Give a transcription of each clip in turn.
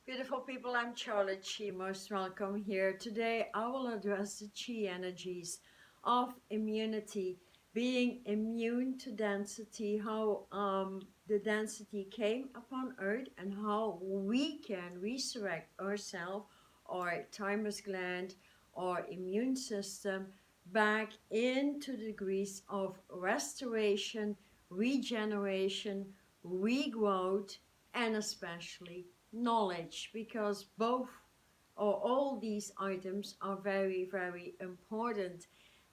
Beautiful people, I'm Charlotte Chi. Most welcome here. Today I will address the Chi energies of immunity, being immune to density, how the density came upon Earth and how we can resurrect ourselves, our thymus gland, our immune system back into degrees of restoration, regeneration, regrowth, and especially knowledge, because both or all these items are very, very important.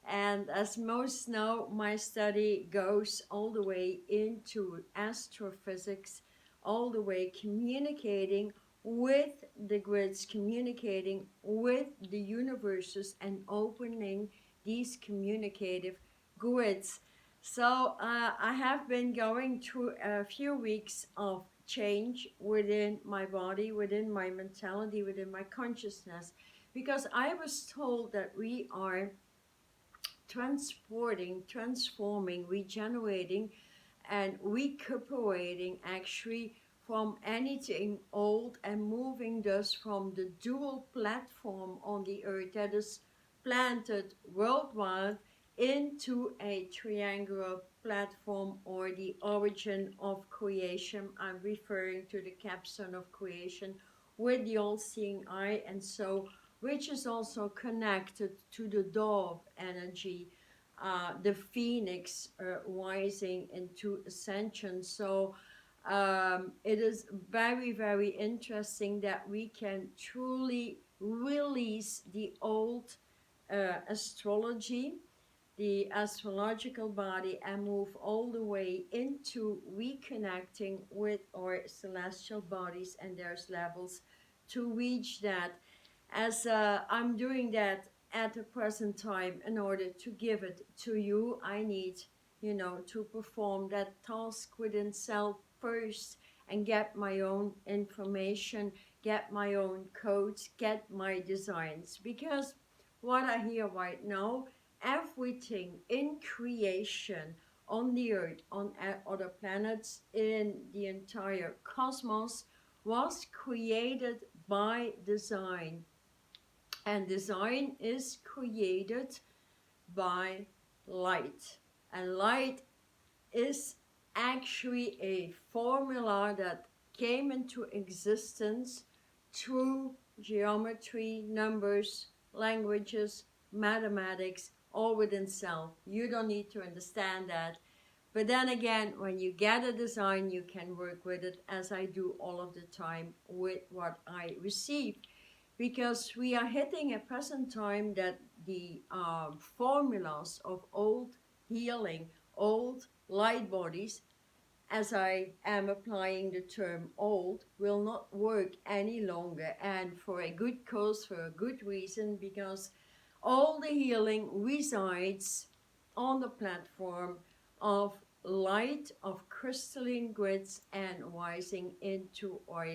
And as most know, my study goes all the way into astrophysics, all the way communicating with the grids, communicating with the universes, and opening these communicative grids. So I have been going through a few weeks of change within my body, within my mentality, within my consciousness, because I was told that we are transporting, transforming, regenerating, and recuperating actually from anything old and moving thus from the dual platform on the earth that is planted worldwide into a triangular platform, or the origin of creation. I'm referring to the capstone of creation with the all-seeing eye, and so which is also connected to the dove energy, the phoenix rising into ascension. So it is very, very interesting that we can truly release the old astrology, the astrological body, and move all the way into reconnecting with our celestial bodies and their levels to reach that. As I'm doing that at the present time, in order to give it to you, I need, to perform that task within self first and get my own information, get my own codes, get my designs. Because what I hear right now, everything in creation, on the earth, on other planets, in the entire cosmos, was created by design, and design is created by light, and light is actually a formula that came into existence through geometry, numbers, languages, mathematics, all within self. You don't need to understand that. But then again, when you get a design, you can work with it, as I do all of the time with what I receive, because we are hitting a present time that the formulas of old healing, old light bodies, as I am applying the term old, will not work any longer, and for a good cause, for a good reason, because all the healing resides on the platform of light, of crystalline grids, and rising into our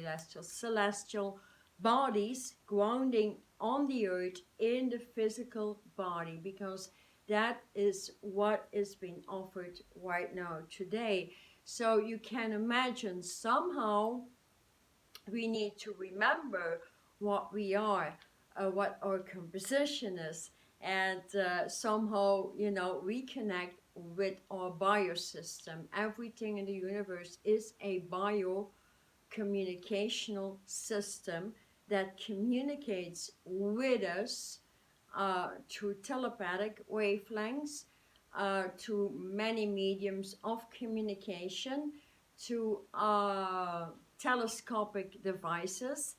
celestial bodies, grounding on the earth in the physical body, because that is what is being offered right now today. So you can imagine, somehow we need to remember what we are, what our composition is, and somehow, reconnect with our biosystem. Everything in the universe is a bio communicational system that communicates with us through telepathic wavelengths, to many mediums of communication, to telescopic devices.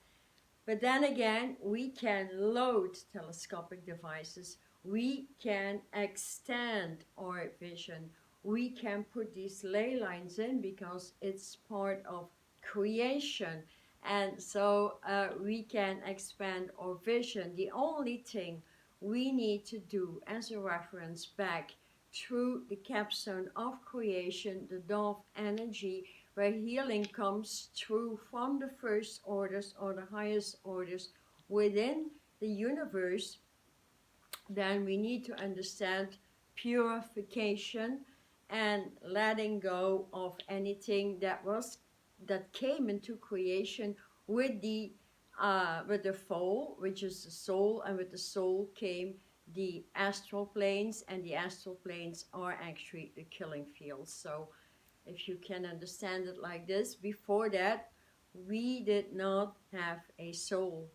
But then again, we can load telescopic devices, we can extend our vision, we can put these ley lines in because it's part of creation. And so we can expand our vision. The only thing we need to do as a reference back through the capstone of creation, the dove energy, where healing comes through from the first orders or the highest orders within the universe, then we need to understand purification and letting go of anything that came into creation with the with the fall, which is the soul, and with the soul came the astral planes, and the astral planes are actually the killing fields. So if you can understand it like this, before that, we did not have a soul.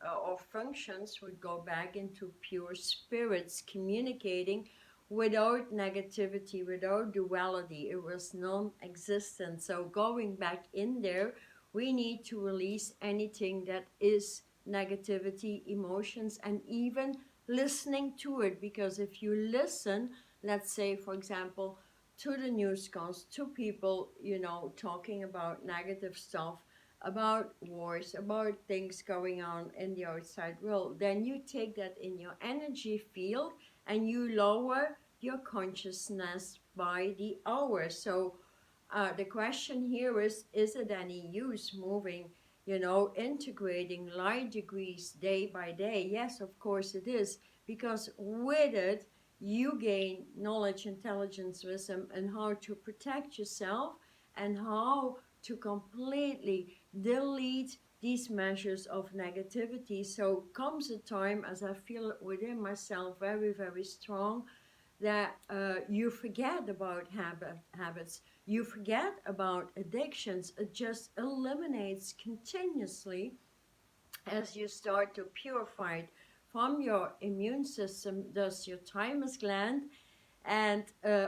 Our functions would go back into pure spirits communicating without negativity, without duality. It was non-existent. So going back in there, we need to release anything that is negativity, emotions, and even listening to it. Because if you listen, let's say, for example, to the newscasts, to people, talking about negative stuff, about wars, about things going on in the outside world, then you take that in your energy field and you lower your consciousness by the hour. So the question here is it any use moving, integrating light degrees day by day? Yes, of course it is, because with it, you gain knowledge, intelligence, wisdom, and how to protect yourself and how to completely delete these measures of negativity. So comes a time, as I feel it within myself very, very strong, that you forget about habits, you forget about addictions. It just eliminates continuously as you start to purify it from your immune system, thus your thymus gland, and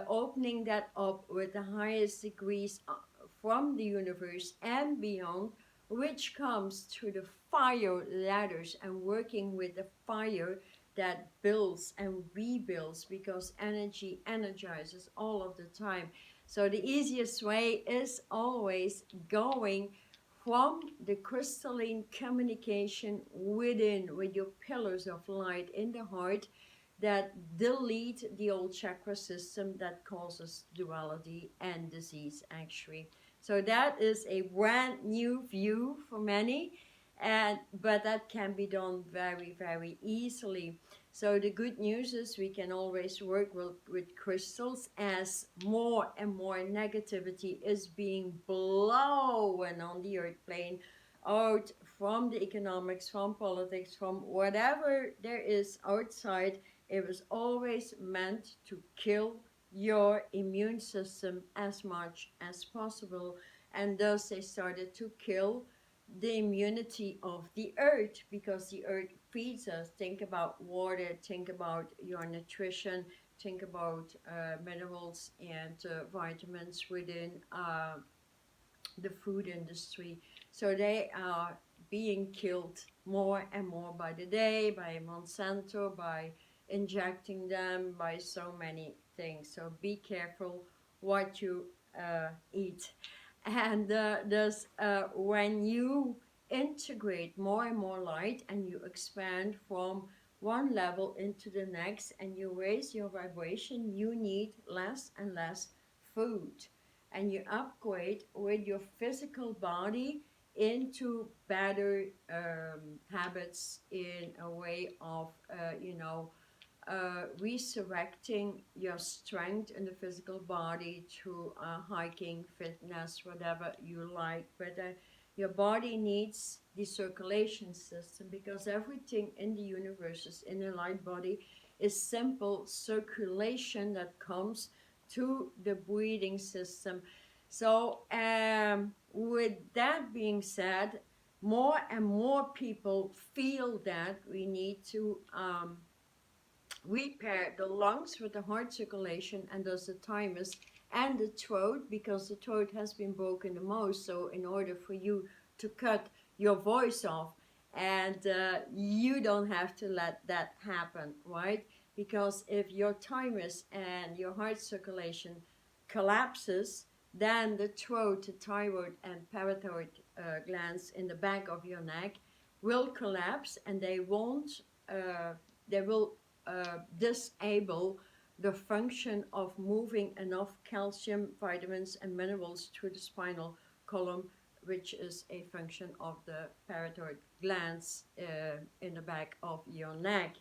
opening that up with the highest degrees from the universe and beyond, which comes through the fire ladders and working with the fire that builds and rebuilds, because energy energizes all of the time. So the easiest way is always going from the crystalline communication within, with your pillars of light in the heart, that delete the old chakra system that causes duality and disease actually. So that is a brand new view for many, but that can be done very, very easily. So the good news is we can always work with crystals as more and more negativity is being blown on the earth plane out from the economics, from politics, from whatever there is outside. It was always meant to kill your immune system as much as possible. And thus they started to kill the immunity of the earth, because the earth feeds us. Think about water, think about your nutrition, think about minerals and vitamins within the food industry. So they are being killed more and more by the day, by Monsanto, by injecting them, by so many things. So be careful what you eat. And thus, when you integrate more and more light and you expand from one level into the next and you raise your vibration, you need less and less food, and you upgrade with your physical body into better habits, in a way of resurrecting your strength in the physical body through hiking, fitness, whatever you like. But your body needs the circulation system, because everything in the universe is in a light body, is simple circulation that comes to the breathing system. So with that being said, more and more people feel that we need to repair the lungs with the heart circulation, and thus the thymus, and the throat, because the throat has been broken the most. So in order for you to cut your voice off, and you don't have to let that happen, right? Because if your thymus and your heart circulation collapses, then the throat, the thyroid and parathyroid glands in the back of your neck will collapse, and they won't they will disable the function of moving enough calcium, vitamins and minerals through the spinal column, which is a function of the parathyroid glands in the back of your neck.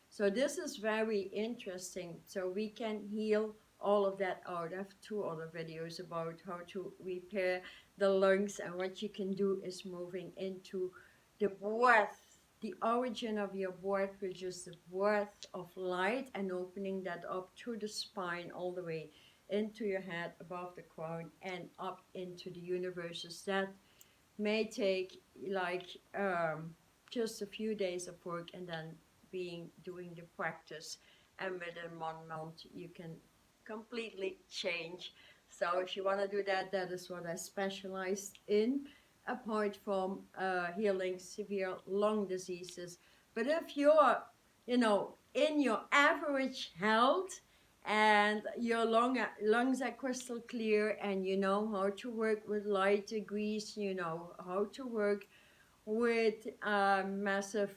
So this is very interesting. So we can heal all of that out. I have 2 other videos about how to repair the lungs, and what you can do is moving into the breath, the origin of your breath, which is the breath of light, and opening that up through the spine all the way into your head, above the crown, and up into the universes. That may take like just a few days of work, and then doing the practice, and within 1 month you can completely change. So if you want to do that, that is what I specialize in, apart from healing severe lung diseases. But if you're, in your average health, and your lungs are crystal clear, and you know how to work with light degrees, you know how to work with massive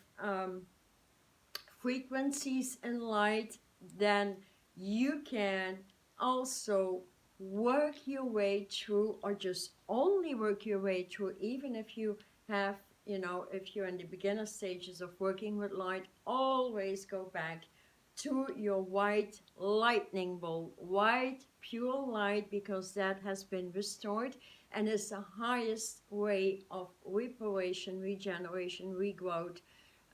frequencies in light, then you can also work your way through, or just only work your way through, even if you have, if you're in the beginner stages of working with light, always go back to your white lightning bolt, white pure light, because that has been restored and is the highest way of reparation, regeneration, regrowth,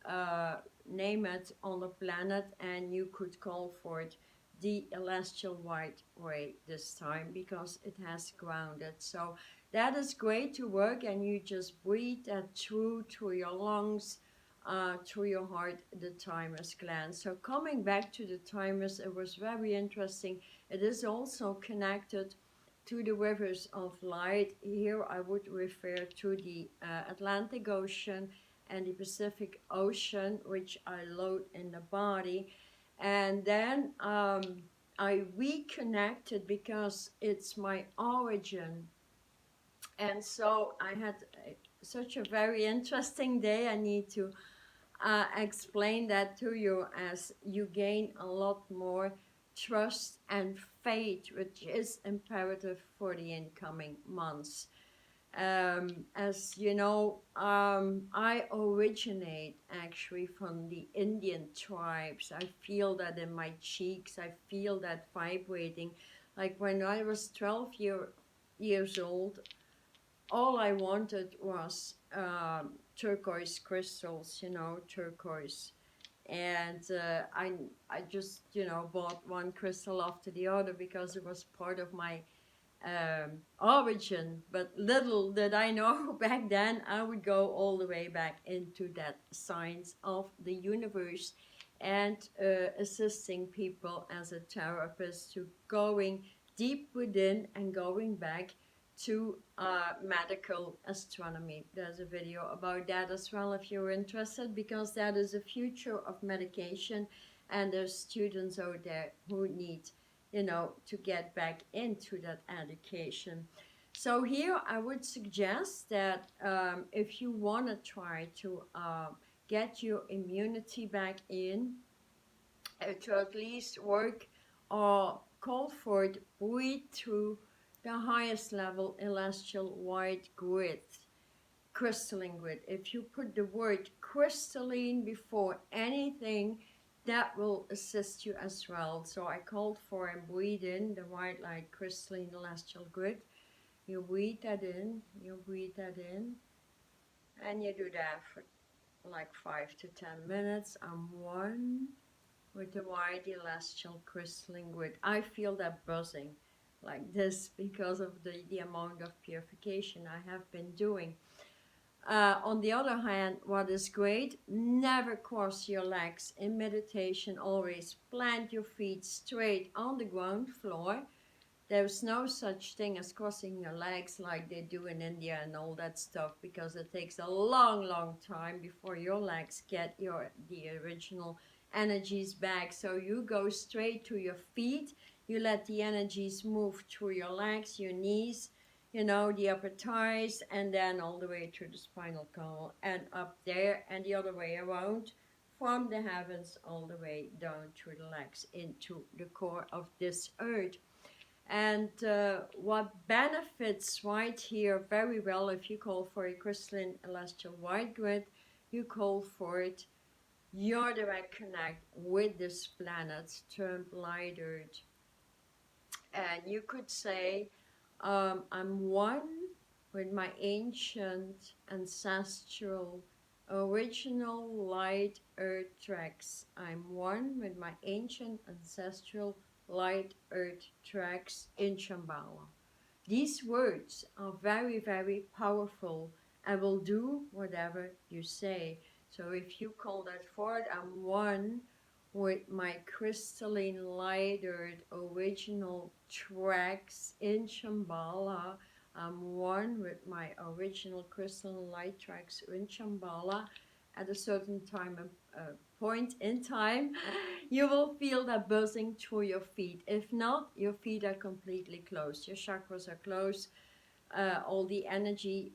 uh, name it, on the planet. And you could call for it the celestial white ray this time, because it has grounded. So that is great to work, and you just breathe that through your lungs, through your heart, the thymus gland. So coming back to the thymus, it was very interesting. It is also connected to the rivers of light. Here I would refer to the Atlantic Ocean and the Pacific Ocean, which I load in the body. And then I reconnected, because it's my origin. And so I had such a very interesting day. I need to explain that to you, as you gain a lot more trust and faith, which is imperative for the incoming months. As you know, I originate actually from the Indian tribes. I feel that in my cheeks. I feel that vibrating. Like when I was 12 years old, all I wanted was turquoise crystals, turquoise. And I just, bought one crystal after the other, because it was part of my origin. But little did I know back then, I would go all the way back into that science of the universe, and assisting people as a therapist to going deep within, and going back to medical astronomy. There's a video about that as well, if you're interested, because that is the future of medication, and there's students out there who need, to get back into that education. So here I would suggest that if you want to try to get your immunity back in, to at least work or call for it, breathe through the highest level celestial white grid, crystalline grid. If you put the word crystalline before anything, that will assist you as well. So I called for and breathe in the white light crystalline celestial grid. You breathe that in, you breathe that in, and you do that for like 5 to 10 minutes. I'm one with the white celestial crystalline grid. I feel that buzzing like this, because of the amount of purification I have been doing. On the other hand, what is great, never cross your legs in meditation. Always plant your feet straight on the ground floor. There's no such thing as crossing your legs like they do in India and all that stuff, because it takes a long time before your legs get the original energies back. So you go straight to your feet. You let the energies move through your legs, your knees, the upper thighs, and then all the way through the spinal column and up there, and the other way around, from the heavens all the way down through the legs into the core of this earth. And what benefits right here very well, if you call for a crystalline celestial white grid, you call for it your direct connect with this planet, termed light earth. And you could say, I'm one with my ancient ancestral original light earth tracks. I'm one with my ancient ancestral light earth tracks in Shambhala. These words are very, very powerful and will do whatever you say. So if you call that forward, I'm one with my crystalline light earth original tracks in Shambhala. I'm one with my original crystalline light tracks in Shambhala. At a certain time, point in time, you will feel that buzzing through your feet. If not, your feet are completely closed. Your chakras are closed. All the energy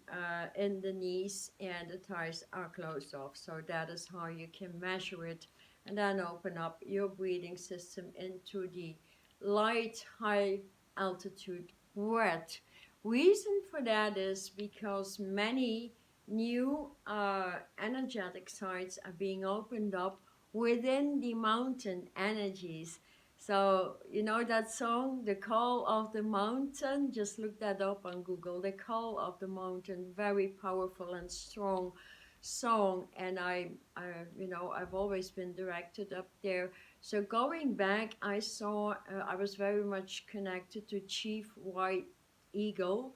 in the knees and the thighs are closed off. So that is how you can measure it. And then open up your breathing system into the light, high altitude breath. Reason for that is because many new energetic sites are being opened up within the mountain energies. So, you know that song, The Call of the Mountain? Just look that up on Google. The Call of the Mountain, very powerful and strong song. And I've always been directed up there. So going back, I saw, I was very much connected to Chief White Eagle,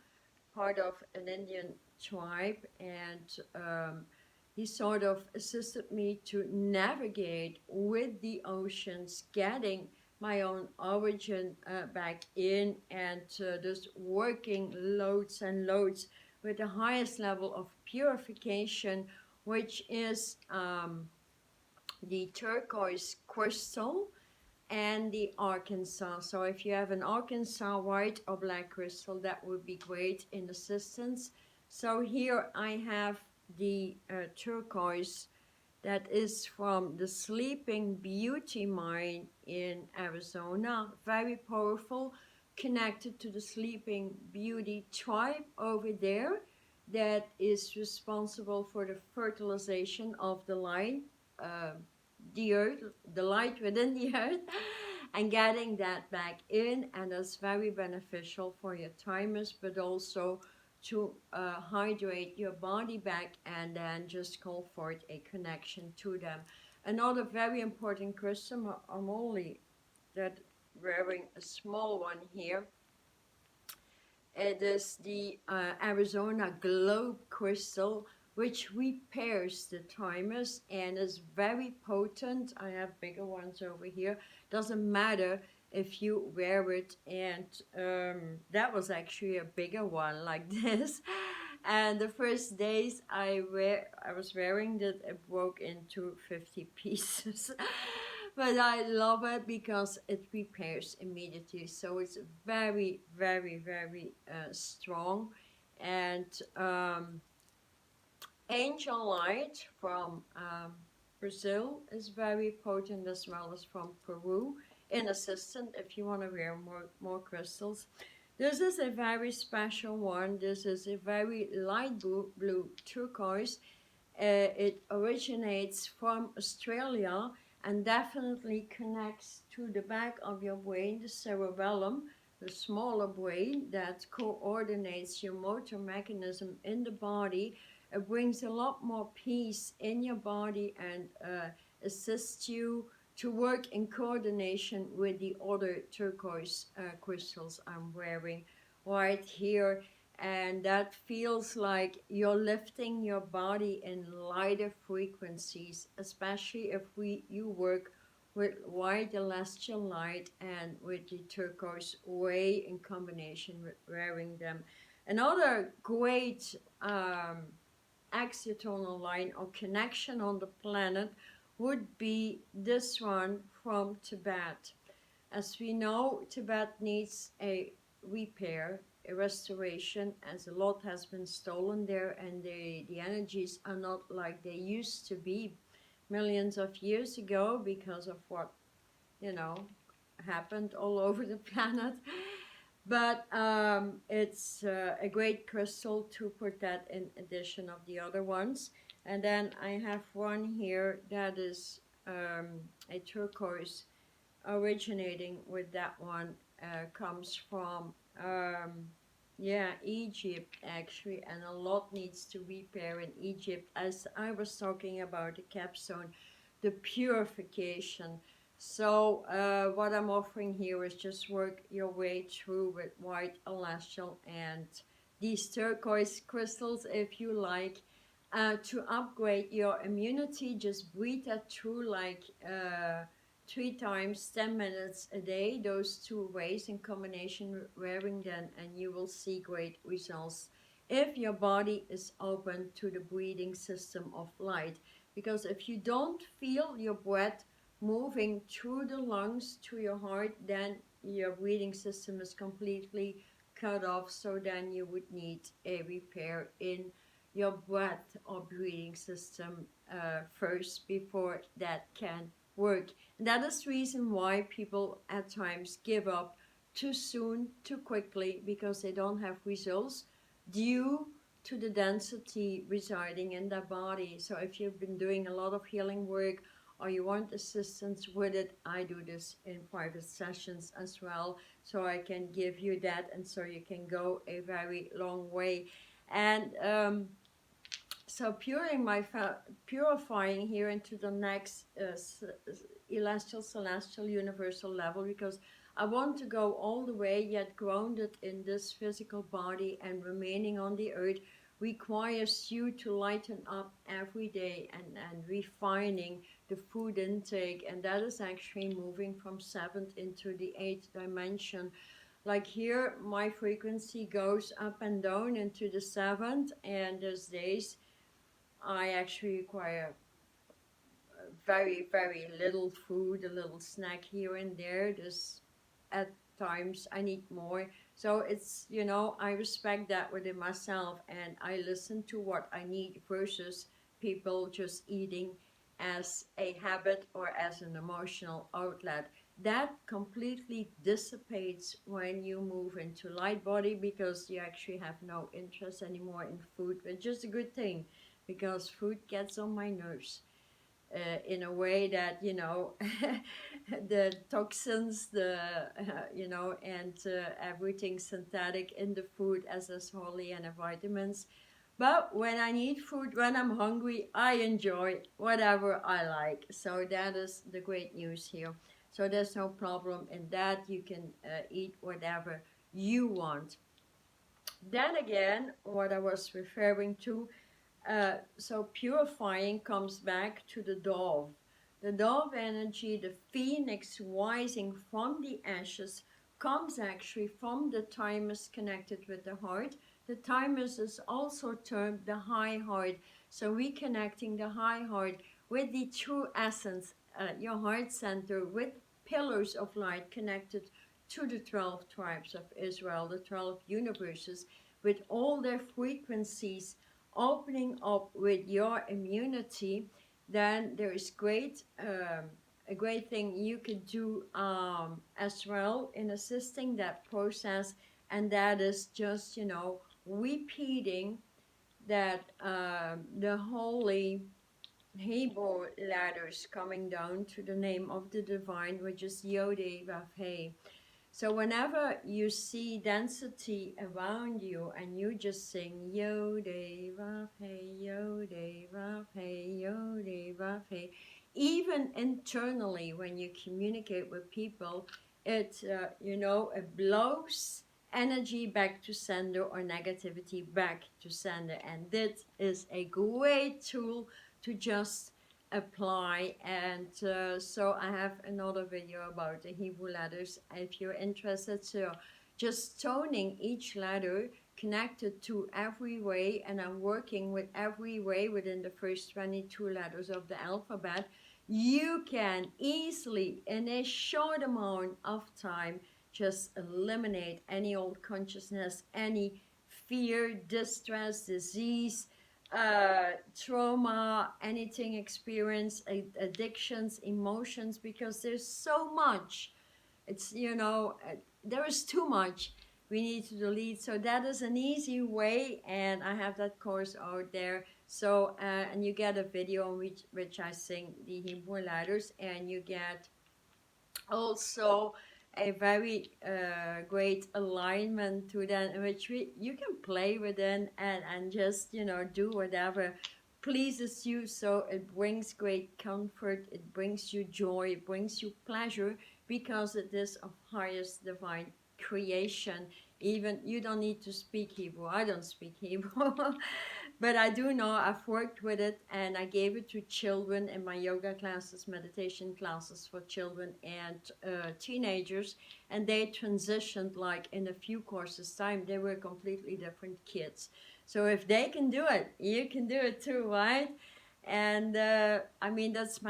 part of an Indian tribe, and he sort of assisted me to navigate with the oceans, getting my own origin back in, and just working loads and loads with the highest level of purification, which is the turquoise crystal and the Arkansas. So if you have an Arkansas white or black crystal, that would be great in assistance. So here I have the turquoise that is from the Sleeping Beauty mine in Arizona. Very powerful, connected to the Sleeping Beauty tribe over there that is responsible for the fertilization of the light, the earth, the light within the earth, and getting that back in, and that's very beneficial for your thymus, but also to hydrate your body back, and then just call forth a connection to them. Another very important crystal, I'm only that wearing a small one here. It is the Arizona Globe crystal, which repairs the thymus and is very potent. I have bigger ones over here. Doesn't matter if you wear it, and that was actually a bigger one like this. And the first days I was wearing that, it broke into 50 pieces. But I love it because it repairs immediately. So it's very, very, very strong. And Angel Light from Brazil is very potent, as well as from Peru. In assistant, if you want to wear more crystals. This is a very special one. This is a very light blue turquoise. It originates from Australia and definitely connects to the back of your brain, the cerebellum, the smaller brain that coordinates your motor mechanism in the body. It brings a lot more peace in your body and assists you to work in coordination with the other turquoise crystals I'm wearing right here. And that feels like you're lifting your body in lighter frequencies, especially if you work with white celestial light and with the turquoise ray in combination with wearing them. Another great axiotonal line or connection on the planet would be this one from Tibet. As we know, Tibet needs a repair, a restoration, as a lot has been stolen there, and the energies are not like they used to be millions of years ago because of what, happened all over the planet. But it's a great crystal to put that in addition of the other ones. And then I have one here that is a turquoise originating with that one, comes from Yeah, Egypt actually, and a lot needs to repair in Egypt. As I was talking about the capstone, the purification. So, what I'm offering here is just work your way through with white celestial and these turquoise crystals, if you like, to upgrade your immunity. Just breathe that through like 3 times 10 minutes a day, those two ways in combination, wearing them, and you will see great results if your body is open to the breathing system of light. Because if you don't feel your breath moving through the lungs to your heart, then your breathing system is completely cut off. So then you would need a repair in your breath or breathing system first before that can work. And that is the reason why people at times give up too soon, too quickly, because they don't have results due to the density residing in their body. So if you've been doing a lot of healing work or you want assistance with it, I do this in private sessions as well, so I can give you that, and so you can go a very long way. And so purifying here into the next celestial, celestial, universal level, because I want to go all the way yet grounded in this physical body, and remaining on the earth requires you to lighten up every day, and refining the food intake, and that is actually moving from seventh into the eighth dimension. Like here, my frequency goes up and down into the seventh, and there's days I actually require very, very little food, a little snack here and there. Just at times I need more. So it's, I respect that within myself, and I listen to what I need versus people just eating as a habit or as an emotional outlet. That completely dissipates when you move into light body, because you actually have no interest anymore in food, which is a good thing, because food gets on my nerves in a way that, the toxins, and everything synthetic in the food, as is holy, and the vitamins. But when I need food, when I'm hungry, I enjoy whatever I like. So that is the great news here. So there's no problem in that. You can eat whatever you want. Then again, what I was referring to, so purifying comes back to the dove. The dove energy, the phoenix rising from the ashes, comes actually from the thymus connected with the heart. The thymus is also termed the high heart. So reconnecting the high heart with the true essence, your heart center, with pillars of light connected to the 12 tribes of Israel, the 12 universes, with all their frequencies opening up with your immunity. Then there is a great thing you could do as well in assisting that process, and that is just, repeating that the holy Hebrew letters coming down to the name of the divine, which is Yod Vav Hey. So whenever you see density around you, and you just sing Yode Vav Hey, Yode Vav Hey, Yode Vav Hey, even internally when you communicate with people, it blows energy back to sender, or negativity back to sender. And this is a great tool to just apply. And so I have another video about the Hebrew letters if you're interested. So just toning each letter connected to every way, and I'm working with every way within the first 22 letters of the alphabet. You can easily, in a short amount of time, just eliminate any old consciousness, any fear, distress, disease, trauma, anything experience, addictions, emotions, because there's so much. It's, there is too much we need to delete. So that is an easy way, and I have that course out there. So, and you get a video in which I sing the Hebrew letters, and you get also a very great alignment to that, in which you can play within and just, you know, do whatever pleases you. So it brings great comfort, it brings you joy, it brings you pleasure, because it is of highest divine creation. Even you don't need to speak Hebrew. I don't speak Hebrew. But I do know I've worked with it, and I gave it to children in my yoga classes, meditation classes for children and teenagers, and they transitioned like in a few courses time. They were completely different kids. So if they can do it, you can do it too, right? And I mean, that's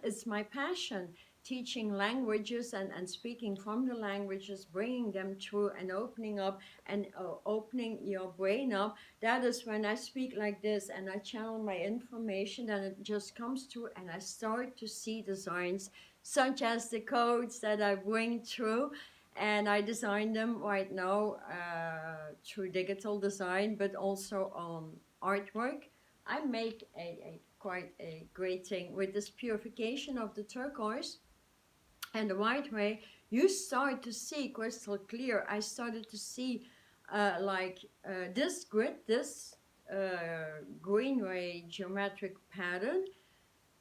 it's my passion, teaching languages and speaking from the languages, bringing them through and opening up and opening your brain up. That is when I speak like this and I channel my information, and it just comes through, and I start to see designs such as the codes that I bring through. And I design them right now through digital design, but also on artwork. I make a quite a great thing with this purification of the turquoise and the white way. You start to see crystal clear. I started to see this grid, this green ray geometric pattern.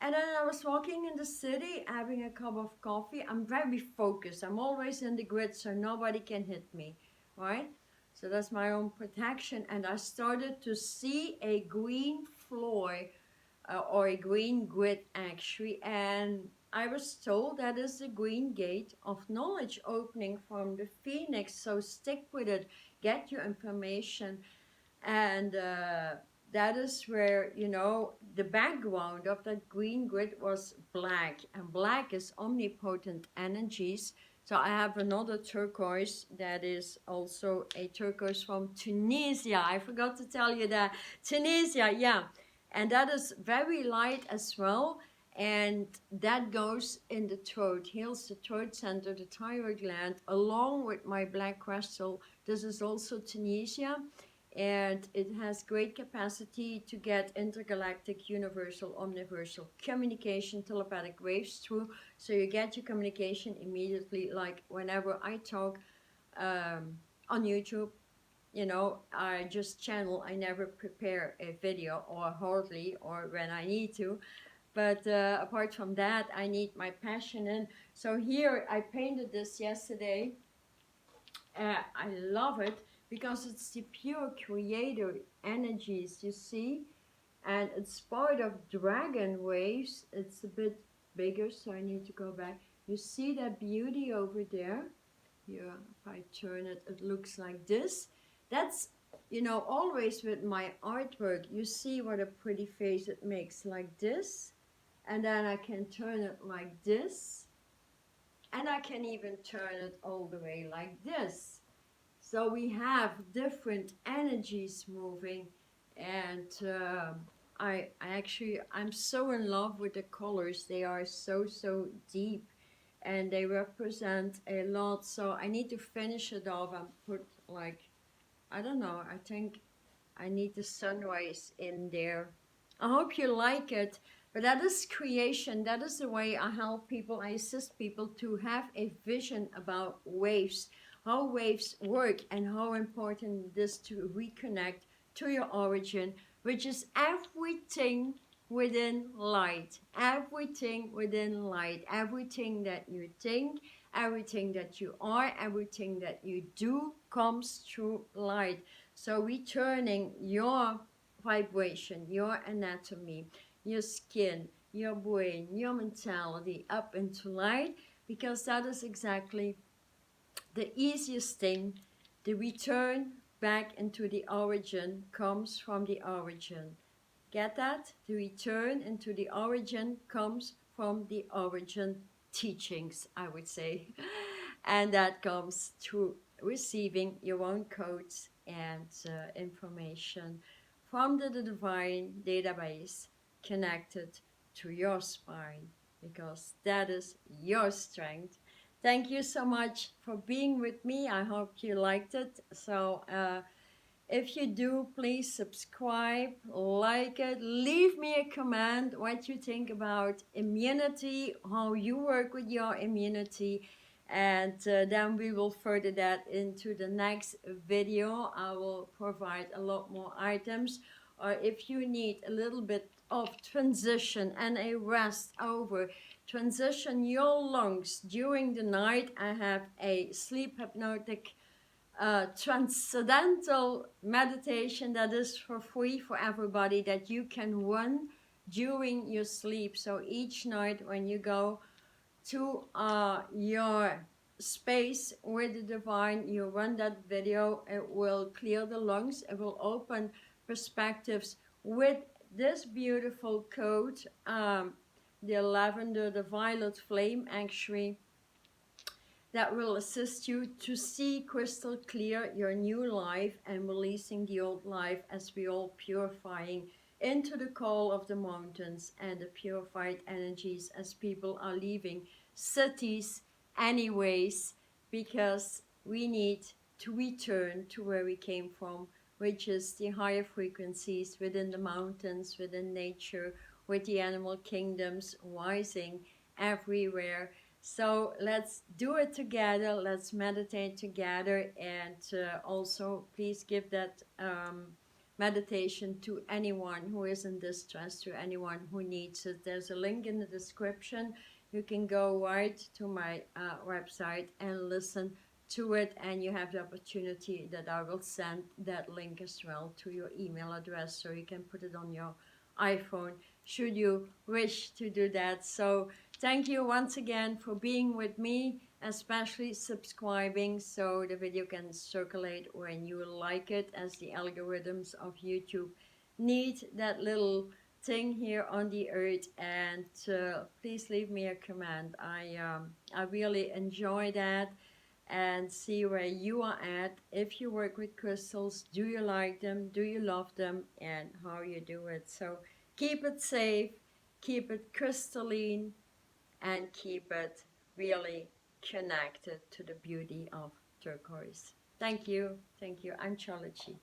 And then I was walking in the city having a cup of coffee. I'm very focused. I'm always in the grid so nobody can hit me, right? So that's my own protection. And I started to see a green floor or a green grid actually. And I was told that is the green gate of knowledge opening from the phoenix. So stick with it, get your information. And that is where, you know, the background of that green grid was black, and black is omnipotent energies. So I have another turquoise that is also a turquoise from Tunisia. I forgot to tell you that. Tunisia, yeah. And that is very light as well. And that goes in the throat, heals the throat center, the thyroid gland, along with my black crystal. This is also Tunisia, and it has great capacity to get intergalactic, universal, omniversal communication, telepathic waves through. So you get your communication immediately, like whenever I talk on YouTube. You know, I just channel, I never prepare a video, or hardly, or when I need to. But apart from that, I need my passion in. So here, I painted this yesterday. I love it because it's the pure creator energies, you see, and it's part of dragon waves. It's a bit bigger, so I need to go back. You see that beauty over there? Yeah, if I turn it, it looks like this. That's, you know, always with my artwork, you see what a pretty face it makes, like this. And then I can turn it like this. And I can even turn it all the way like this. So we have different energies moving, and I'm so in love with the colors. They are so deep, and they represent a lot. So I need to finish it off and put, like, I don't know, I think I need the sunrise in there. I hope you like it. But that is creation. That is the way I help people. I assist people to have a vision about waves, how waves work, and how important it is to reconnect to your origin, which is everything within light. Everything within light. Everything that you think, everything that you are, everything that you do comes through light. So returning your vibration, your anatomy, your skin, your brain, your mentality up into light, because that is exactly the easiest thing. The return back into the origin comes from the origin. Get that? The return into the origin comes from the origin teachings, I would say. And that comes through receiving your own codes and information from the divine database connected to your spine, because that is your strength. Thank you so much for being with me. I hope you liked it. So if you do, please subscribe, like it, leave me a comment what you think about immunity, how you work with your immunity, And then we will further that into the next video. I will provide a lot more items, or if you need a little bit of transition and a rest over, transition your lungs during the night, I have a sleep hypnotic transcendental meditation that is for free for everybody, that you can run during your sleep. So each night when you go to your space with the divine, you run that video, it will clear the lungs, it will open perspectives with this beautiful code, the lavender, the violet flame actually, that will assist you to see crystal clear your new life and releasing the old life, as we all purifying into the call of the mountains and the purified energies as people are leaving cities anyways, because we need to return to where we came from, which is the higher frequencies within the mountains, within nature, with the animal kingdoms rising everywhere. So let's do it together, let's meditate together, and also please give that meditation to anyone who is in distress, to anyone who needs it. There's a link in the description. You can go right to my website and listen to it, and you have the opportunity that I will send that link as well to your email address, so you can put it on your iPhone should you wish to do that. So thank you once again for being with me, especially subscribing so the video can circulate when you like it, as the algorithms of YouTube need that little thing here on the earth. And please leave me a comment. I really enjoy that, and see where you are at. If you work with crystals, do you like them, do you love them, and how you do it. So keep it safe, keep it crystalline, and keep it really connected to the beauty of turquoise. Thank you. I'm Charlotte G.